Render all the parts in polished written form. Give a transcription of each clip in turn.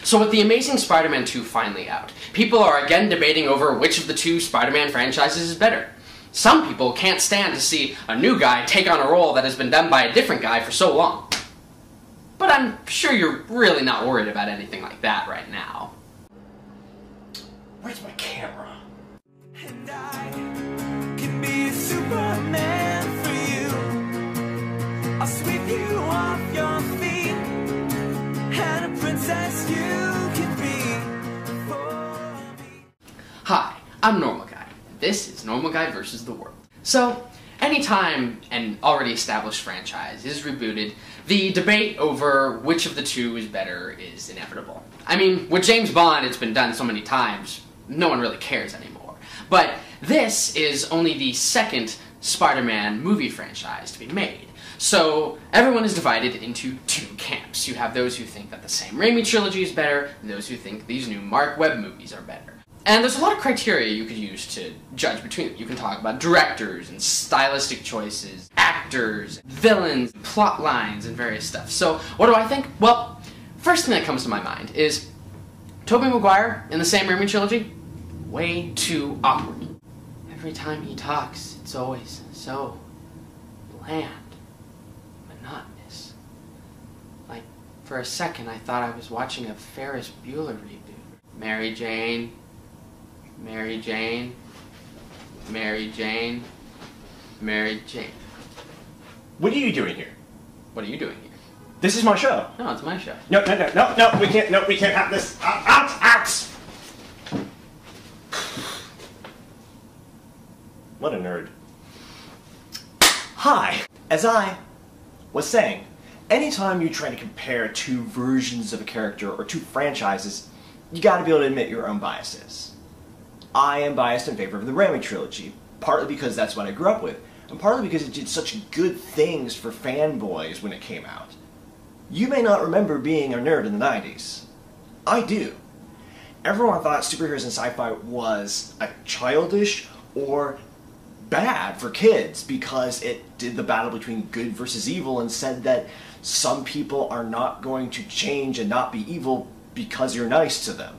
So with The Amazing Spider-Man 2 finally out, people are again debating over which of the two Spider-Man franchises is better. Some people can't stand to see a new guy take on a role that has been done by a different guy for so long. But I'm sure you're really not worried about anything like that right now. Where's my camera? And I can be Superman for you. I'll sweep you off your feet, and a princess you can be for me. Hi, I'm Normal Guy. This is Normal Guy vs. the World. So, anytime an already established franchise is rebooted, the debate over which of the two is better is inevitable. I mean, with James Bond, it's been done so many times, no one really cares anymore. But this is only the second Spider-Man movie franchise to be made. So everyone is divided into two camps. You have those who think that the Sam Raimi trilogy is better, and those who think these new Mark Webb movies are better. And there's a lot of criteria you could use to judge between them. You can talk about directors and stylistic choices, actors, villains, plot lines, and various stuff. So what do I think? Well, first thing that comes to my mind is Tobey Maguire in the Sam Raimi trilogy, way too awkward. Every time he talks, it's always so bland, monotonous. Like, for a second I thought I was watching a Ferris Bueller reboot. Mary Jane, Mary Jane, Mary Jane, Mary Jane. What are you doing here? What are you doing here? This is my show. No, it's my show. No, we can't have this. Out! What a nerd. Hi! As I was saying, anytime you try to compare two versions of a character or two franchises, you gotta be able to admit your own biases. I am biased in favor of the Raimi trilogy, partly because that's what I grew up with, and partly because it did such good things for fanboys when it came out. You may not remember being a nerd in the 90s. I do. Everyone thought superheroes and sci-fi was a childish or bad for kids because it did the battle between good versus evil and said that some people are not going to change and not be evil because you're nice to them.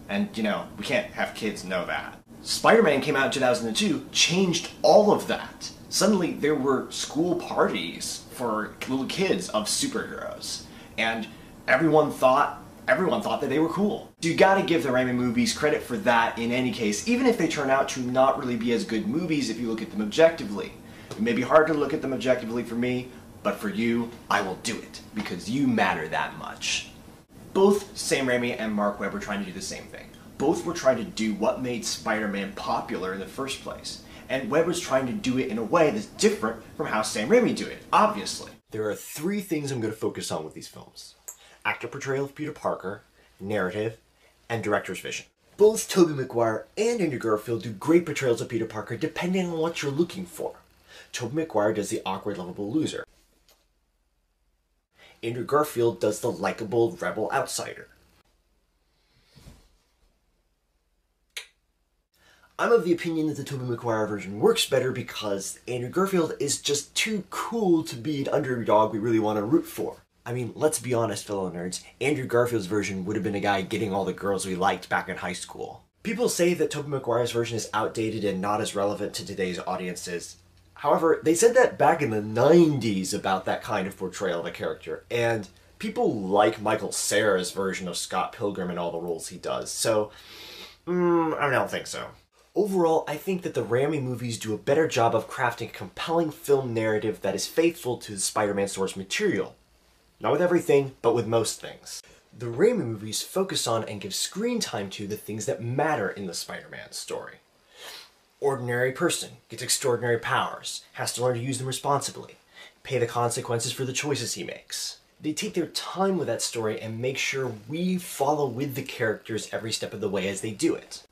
And, you know, we can't have kids know that. Spider-Man came out in 2002, changed all of that. Suddenly there were school parties for little kids of superheroes, and everyone thought that they were cool. So you gotta give the Raimi movies credit for that in any case, even if they turn out to not really be as good movies if you look at them objectively. It may be hard to look at them objectively for me, but for you, I will do it, because you matter that much. Both Sam Raimi and Mark Webb were trying to do the same thing. Both were trying to do what made Spider-Man popular in the first place. And Webb was trying to do it in a way that's different from how Sam Raimi did it, obviously. There are three things I'm going to focus on with these films: actor portrayal of Peter Parker, narrative, and director's vision. Both Tobey Maguire and Andrew Garfield do great portrayals of Peter Parker depending on what you're looking for. Tobey Maguire does the awkward, lovable loser. Andrew Garfield does the likable, rebel outsider. I'm of the opinion that the Tobey Maguire version works better because Andrew Garfield is just too cool to be an underdog we really want to root for. I mean, let's be honest, fellow nerds, Andrew Garfield's version would have been a guy getting all the girls we liked back in high school. People say that Tobey Maguire's version is outdated and not as relevant to today's audiences. However, they said that back in the 90s about that kind of portrayal of a character, and people like Michael Cera's version of Scott Pilgrim and all the roles he does, so I don't think so. Overall, I think that the Raimi movies do a better job of crafting a compelling film narrative that is faithful to the Spider-Man source material. Not with everything, but with most things. The Raimi movies focus on and give screen time to the things that matter in the Spider-Man story. Ordinary person gets extraordinary powers, has to learn to use them responsibly, pay the consequences for the choices he makes. They take their time with that story and make sure we follow with the characters every step of the way as they do it.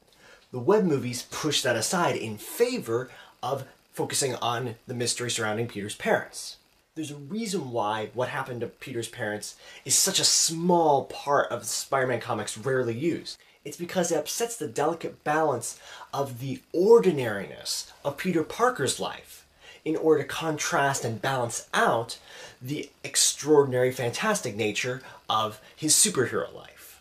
The Webb movies push that aside in favor of focusing on the mystery surrounding Peter's parents. There's a reason why what happened to Peter's parents is such a small part of Spider-Man comics rarely used. It's because it upsets the delicate balance of the ordinariness of Peter Parker's life in order to contrast and balance out the extraordinary, fantastic nature of his superhero life.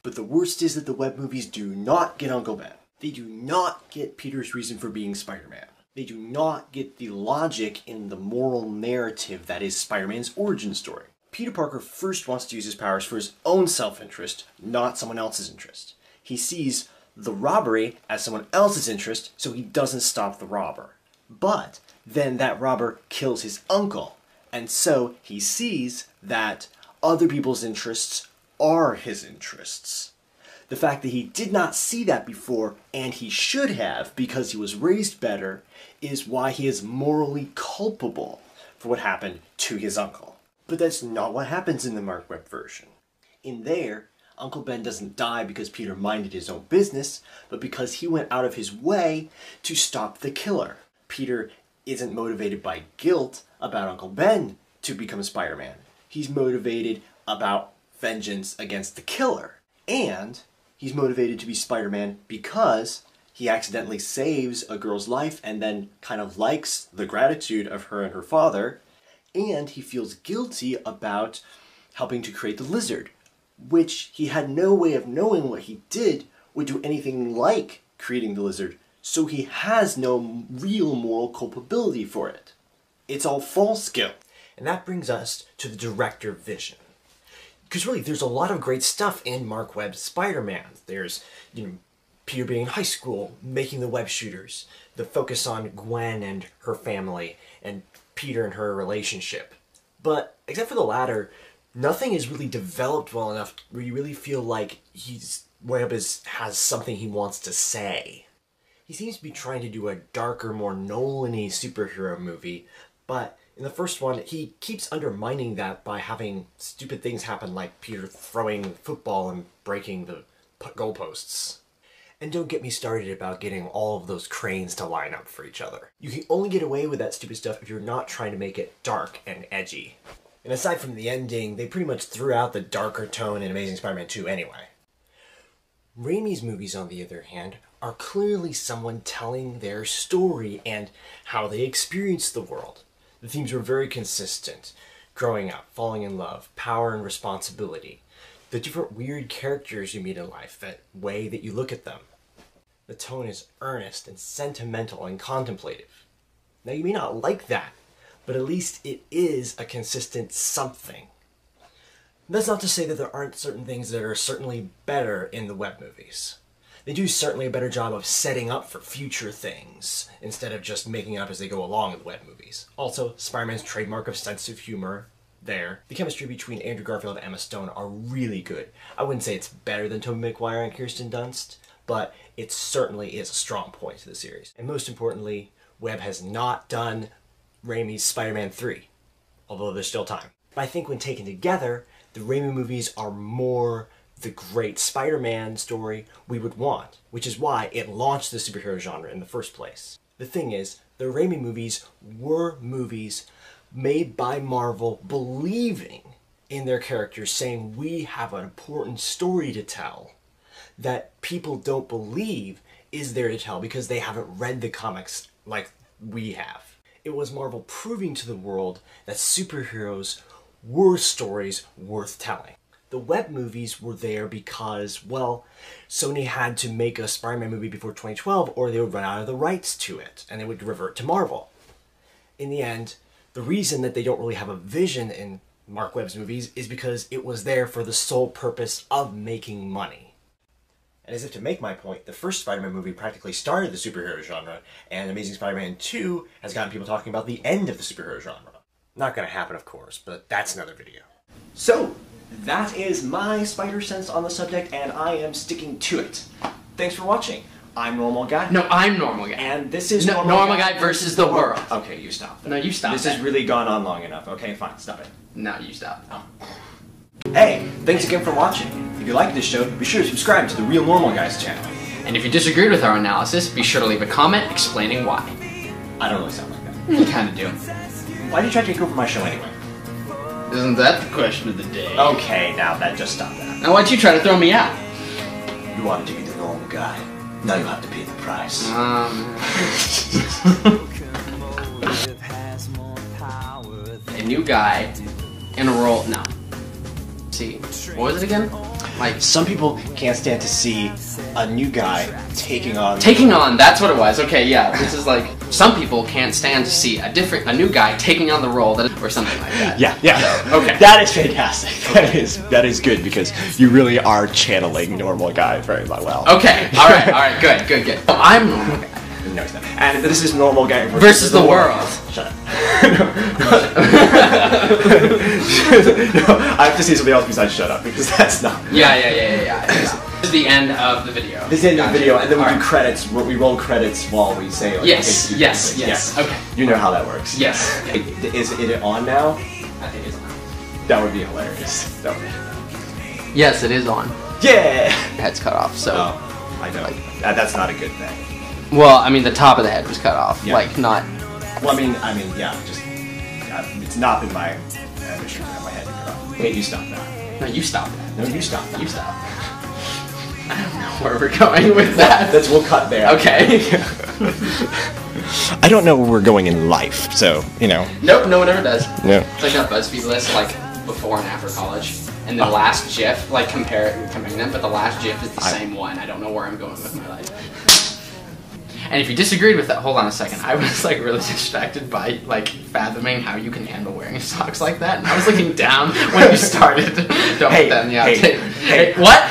But the worst is that the web movies do not get Uncle Ben. They do not get Peter's reason for being Spider-Man. They do not get the logic in the moral narrative that is Spider-Man's origin story. Peter Parker first wants to use his powers for his own self-interest, not someone else's interest. He sees the robbery as someone else's interest, so he doesn't stop the robber. But then that robber kills his uncle, and so he sees that other people's interests are his interests. The fact that he did not see that before, and he should have because he was raised better, is why he is morally culpable for what happened to his uncle. But that's not what happens in the Mark Webb version. In there, Uncle Ben doesn't die because Peter minded his own business, but because he went out of his way to stop the killer. Peter isn't motivated by guilt about Uncle Ben to become Spider-Man. He's motivated about vengeance against the killer. And he's motivated to be Spider-Man because he accidentally saves a girl's life and then kind of likes the gratitude of her and her father. And he feels guilty about helping to create the lizard, which he had no way of knowing what he did would do anything like creating the lizard, so he has no real moral culpability for it. It's all false guilt. And that brings us to the director vision. Because really, there's a lot of great stuff in Mark Webb's Spider-Man. There's, Peter being in high school, making the web shooters, the focus on Gwen and her family, and Peter and her relationship. But, except for the latter, nothing is really developed well enough where you really feel like Webb has something he wants to say. He seems to be trying to do a darker, more Nolan-y superhero movie, but in the first one, he keeps undermining that by having stupid things happen like Peter throwing football and breaking the goalposts. And don't get me started about getting all of those cranes to line up for each other. You can only get away with that stupid stuff if you're not trying to make it dark and edgy. And aside from the ending, they pretty much threw out the darker tone in Amazing Spider-Man 2 anyway. Raimi's movies, on the other hand, are clearly someone telling their story and how they experience the world. The themes were very consistent. Growing up, falling in love, power and responsibility. The different weird characters you meet in life, that way that you look at them. The tone is earnest and sentimental and contemplative. Now you may not like that, but at least it is a consistent something. That's not to say that there aren't certain things that are certainly better in the Webb movies. They do certainly a better job of setting up for future things, instead of just making it up as they go along in the Webb movies. Also, Spider-Man's trademark of sense of humor there. The chemistry between Andrew Garfield and Emma Stone are really good. I wouldn't say it's better than Tobey Maguire and Kirsten Dunst, but it certainly is a strong point to the series. And most importantly, Webb has not done Raimi's Spider-Man 3, although there's still time. But I think when taken together, the Raimi movies are more the great Spider-Man story we would want, which is why it launched the superhero genre in the first place. The thing is, the Raimi movies were movies made by Marvel believing in their characters, saying we have an important story to tell that people don't believe is there to tell because they haven't read the comics like we have. It was Marvel proving to the world that superheroes were stories worth telling. The Webb movies were there because, well, Sony had to make a Spider-Man movie before 2012 or they would run out of the rights to it and they would revert to Marvel. In the end, the reason that they don't really have a vision in Mark Webb's movies is because it was there for the sole purpose of making money. And as if to make my point, the first Spider-Man movie practically started the superhero genre, and Amazing Spider-Man 2 has gotten people talking about the end of the superhero genre. Not gonna happen, of course, but that's another video. So, that is my spider sense on the subject, and I am sticking to it. Thanks for watching. I'm Normal Guy. No, I'm Normal Guy. And this is Normal Guy versus the world. Okay, you stop. No, you stop. This has really gone on long enough. Okay, fine, stop it. No, you stop. Oh. Hey, thanks again for watching. If you like this show, be sure to subscribe to the Real Normal Guys channel. And if you disagreed with our analysis, be sure to leave a comment explaining why. I don't really sound like that. You kinda do. Why do you try to take over my show anyway? Isn't that the question of the day? Okay, now just stop that. Now why'd you try to throw me out? You wanted to be the normal guy. Now you have to pay the price. A new guy in a role. No. See, what was it again? Like some people can't stand to see a new guy taking on. That's what it was. Okay, yeah. This is like some people can't stand to see a new guy taking on the role or something like that. Yeah. Okay. That is fantastic. That is good because you really are channeling normal guy very well. Okay. All right. Good. Oh, I'm normal guy. No, it's not. And this is normal guy versus the world. Shut up. No, I have to say something else besides shut up because that's not. Yeah. This is the end of the video. This is the end of the video, and then we do credits. We roll credits while we say. Like, yes. Okay. You know how that works. Yes. Is it on now? I think it's on. That would be hilarious. Yes, it is on. Yeah. Head's cut off. So. Oh, I know. That's not a good thing. Well, I mean, the top of the head was cut off. Yeah. Like not. Well, I mean, yeah. Just it's not been my mission to have my head cut off. Wait, you stop that. No, you stop that. No, you stop that. You stop. I don't know where we're going with that. We'll cut there. Okay. I don't know where we're going in life, so Nope, no one ever does. No. It's like that BuzzFeed list, like before and after college, and the last GIF, like comparing them, but the last GIF is the same one. I don't know where I'm going with my life. And if you disagreed with that, hold on a second. I was like really distracted by like fathoming how you can handle wearing socks like that, and I was looking down when you started. Don't put that in the outtake. Hey, what?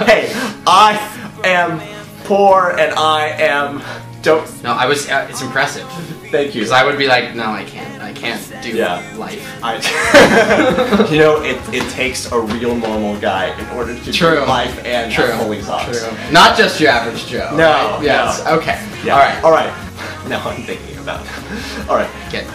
Hey, I am poor and I am. Don't. No, I was. It's impressive. Thank you. Because I would be like, no, I can't do life. It takes a real normal guy in order to do life and have holy socks. True. Not just your average Joe. No. Right? Yes. No. Okay. Yeah. All right. Now I'm thinking about. All right. Get.